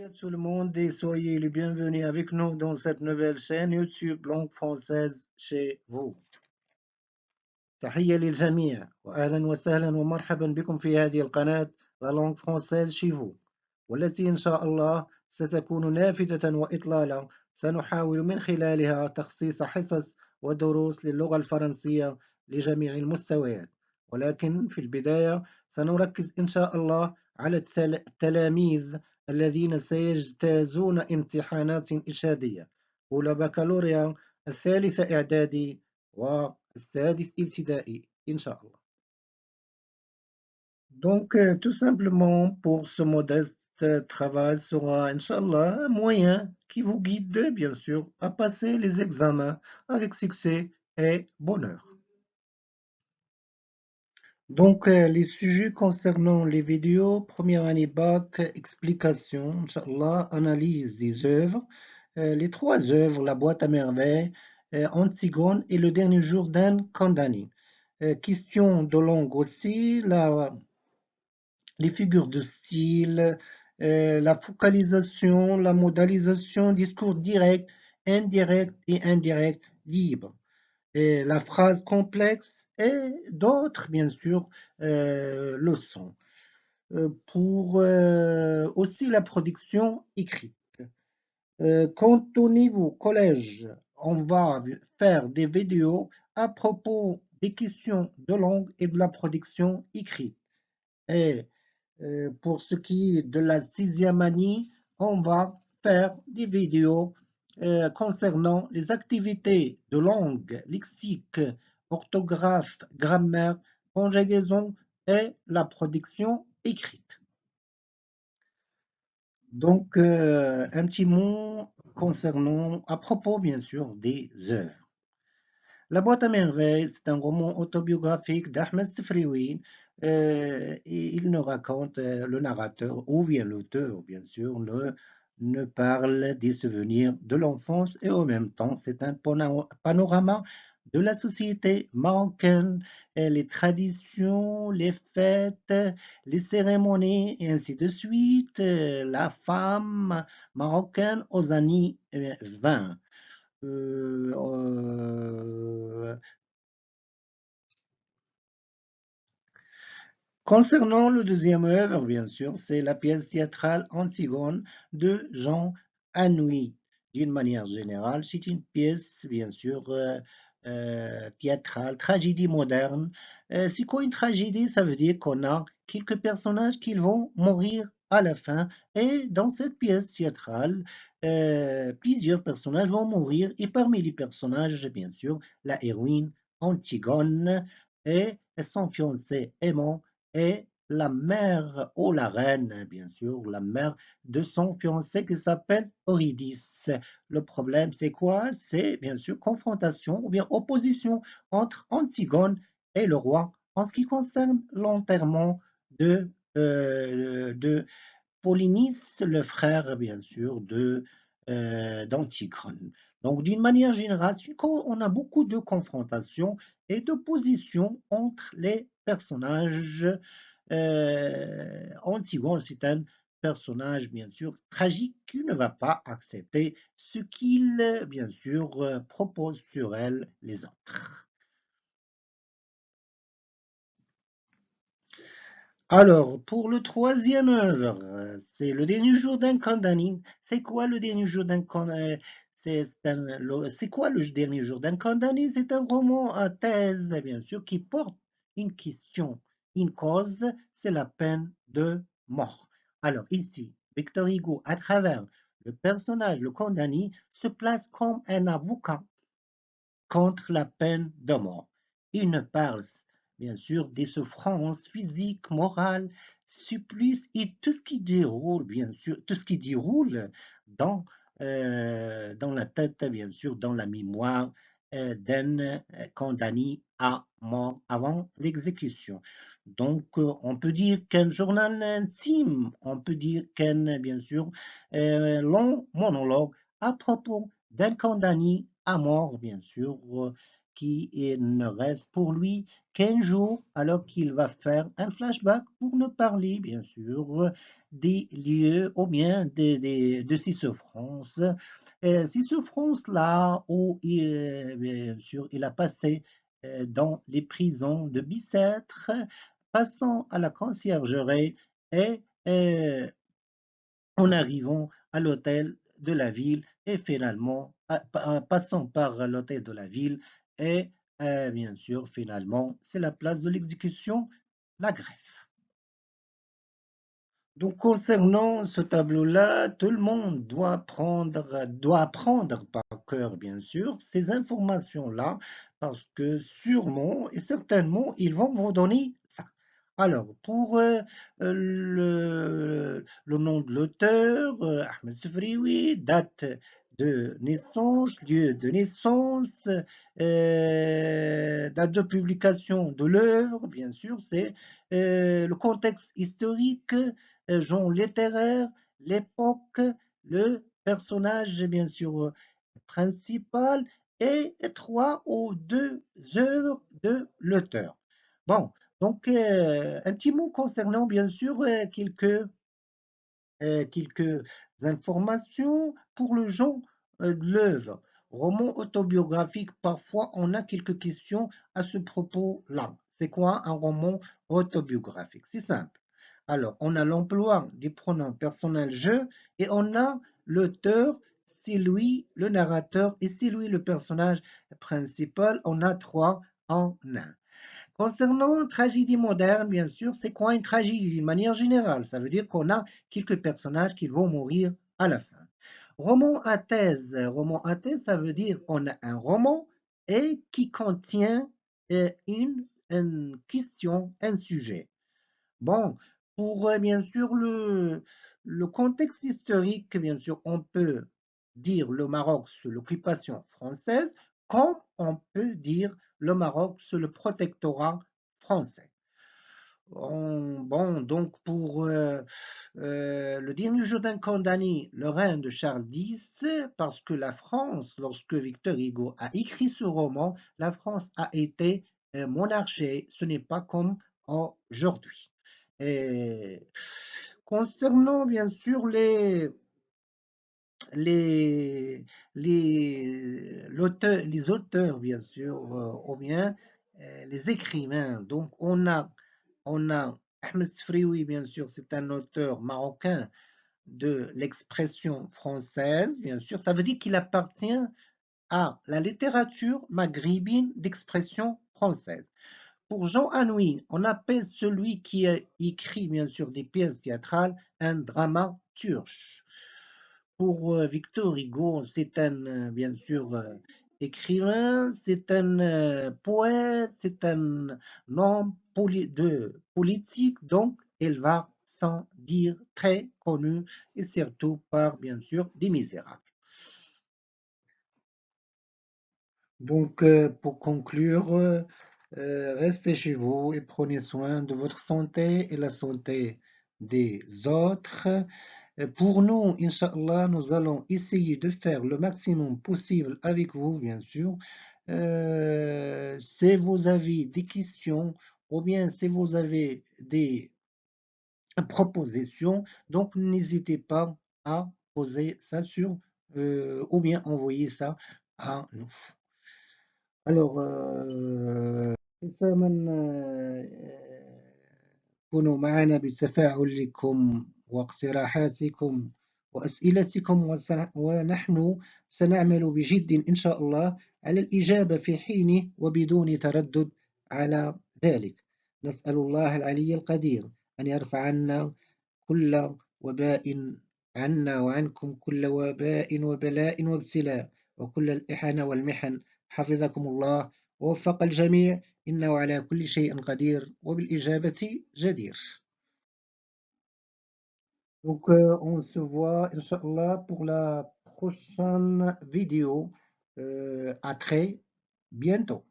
à tout le monde et soyez les bienvenus avec nous dans cette nouvelle chaîne YouTube langue française chez vous. تحية للجميع وأهلا وسهلا ومرحبا بكم في هذه القناة La langue française chez vous والتي إن شاء الله ستكون نافذة وإطلالة سنحاول من خلالها تخصيص حصص ودروس للغة الفرنسية لجميع المستويات ولكن في البداية سنركز إن شاء الله على التلاميذ الذين سيجتازون امتحانات إرشادية أولى بكالوريا الثالثة إعدادي والسادس ابتدائي إن شاء الله. Donc, tout simplement, pour ce modeste travail sera, Inch'Allah, un moyen qui vous guide, bien sûr, à passer les examens avec succès et bonheur. Donc, les sujets concernant les vidéos, première année bac, explication, Inch'Allah, analyse des œuvres, les trois œuvres, La boîte à merveilles, Antigone et Le dernier jour d'un condamné. Question de langue aussi, les figures de style, la focalisation, la modalisation, discours direct, indirect et indirect libre. Et la phrase complexe et d'autres, bien sûr, leçons. Pour aussi la production écrite. Quant au niveau collège, on va faire des vidéos à propos des questions de langue et de la production écrite. Et pour ce qui est de la sixième année, on va faire des vidéos concernant les activités de langue, lexique, orthographe, grammaire, conjugaison et la production écrite. Donc, un petit mot concernant, à propos bien sûr, des œuvres. La boîte à merveilles, c'est un roman autobiographique d'Ahmed Sefrioui. Et il nous raconte, le narrateur, ou bien l'auteur, bien sûr, ne parle des souvenirs de l'enfance et en même temps, c'est un panorama de la société marocaine, les traditions, les fêtes, les cérémonies, et ainsi de suite, la femme marocaine aux années 20. Concernant le deuxième œuvre, bien sûr, c'est la pièce théâtrale Antigone de Jean Anouilh. D'une manière générale, c'est une pièce, bien sûr, théâtrale, tragédie moderne. C'est quoi une tragédie? Ça veut dire qu'on a quelques personnages qui vont mourir à la fin. Et dans cette pièce théâtrale, plusieurs personnages vont mourir. Et parmi les personnages, bien sûr, la héroïne Antigone et son fiancé aimant et la mère ou la reine, bien sûr, la mère de son fiancé qui s'appelle Eurydice. Le problème, c'est quoi? C'est bien sûr confrontation ou bien opposition entre Antigone et le roi en ce qui concerne l'enterrement de Polynice, le frère, bien sûr, d'Antigone. Donc, d'une manière générale, on a beaucoup de confrontations et d'oppositions entre les personnages. Antigone, c'est un personnage, bien sûr, tragique qui ne va pas accepter ce qu'il, bien sûr, propose sur elle les autres. Alors, pour le troisième œuvre, c'est Le dernier jour d'un condamné. C'est quoi le dernier jour d'un condamné? C'est quoi le dernier jour d'un condamné? C'est un roman à thèse, bien sûr, qui porte une question, une cause, c'est la peine de mort. Alors ici, Victor Hugo, à travers le personnage, le condamné, se place comme un avocat contre la peine de mort. Il ne parle bien sûr des souffrances physiques, morales, supplices et tout ce qui déroule, bien sûr, tout ce qui déroule dans, dans la tête, bien sûr, dans la mémoire d'un condamné à mort avant l'exécution. Donc, on peut dire qu'un journal intime, on peut dire qu'un, bien sûr, long monologue à propos d'un condamné à mort, bien sûr, qu'il ne reste pour lui qu'un jour, alors qu'il va faire un flashback pour nous parler, bien sûr, des lieux ou bien de ses souffrances. Ces souffrances-là, où bien sûr, il a passé dans les prisons de Bicêtre, passant à la conciergerie et en arrivant à l'hôtel de la ville et finalement passant par l'hôtel de la ville et bien sûr finalement c'est la place de l'exécution, la greffe. Donc concernant ce tableau-là, tout le monde doit apprendre par cœur, bien sûr, ces informations-là, parce que sûrement et certainement, ils vont vous donner ça. Alors, pour le nom de l'auteur, Ahmed Sefrioui, date de naissance, lieu de naissance, date de publication de l'œuvre, bien sûr, c'est le contexte historique, genre littéraire, l'époque, le personnage, bien sûr, principal, et trois ou deux œuvres de l'auteur. Bon, donc un petit mot concernant, bien sûr, quelques informations pour le genre de l'œuvre. Roman autobiographique, parfois on a quelques questions à ce propos-là. C'est quoi un roman autobiographique? C'est simple. Alors, on a l'emploi du pronom personnel je et on a l'auteur, c'est lui le narrateur et c'est lui le personnage principal. On a trois en un. Concernant une tragédie moderne, bien sûr, c'est quoi une tragédie d'une manière générale? Ça veut dire qu'on a quelques personnages qui vont mourir à la fin. Roman à thèse, ça veut dire qu'on a un roman et qui contient une question, un sujet. Bon, pour bien sûr le contexte historique, bien sûr, on peut dire le Maroc sous l'occupation française, comme on peut dire le Maroc sous le protectorat français. Bon, donc pour le dernier jour d'un condamné, le règne de Charles X, parce que la France, lorsque Victor Hugo a écrit ce roman, la France a été monarchie, ce n'est pas comme aujourd'hui. Et concernant bien sûr les, les auteurs, bien sûr, ou bien les écrivains. Donc, on a Ahmed Sfrioui, bien sûr, c'est un auteur marocain de l'expression française, bien sûr. Ça veut dire qu'il appartient à la littérature maghrébine d'expression française. Pour Jean Anouilh, on appelle celui qui a écrit, bien sûr, des pièces théâtrales un dramaturge. Pour Victor Hugo, c'est un, bien sûr, écrivain, c'est un poète, c'est un homme politique, donc il va sans dire très connu et surtout par, bien sûr, des Misérables. Donc, pour conclure, restez chez vous et prenez soin de votre santé et la santé des autres. Pour nous, Inch'Allah, nous allons essayer de faire le maximum possible avec vous, bien sûr. Si vous avez des questions ou bien si vous avez des propositions, donc n'hésitez pas à poser ça sur ou bien envoyer ça à nous. Alors, ختاما كونوا معنا بتفاعلكم واقتراحاتكم وأسئلتكم ونحن سنعمل بجد إن شاء الله على الإجابة في حينه وبدون تردد على ذلك. نسأل الله العلي القدير أن يرفع كل وباء عنا وعنكم كل وباء وبلاء وابتلاء وكل الإحن والمحن. حفظكم الله ووفق الجميع إنه على كل شيء قدير وبالإجابة جدير. Donc, on se voit, Inch'Allah, pour la prochaine vidéo. À très bientôt.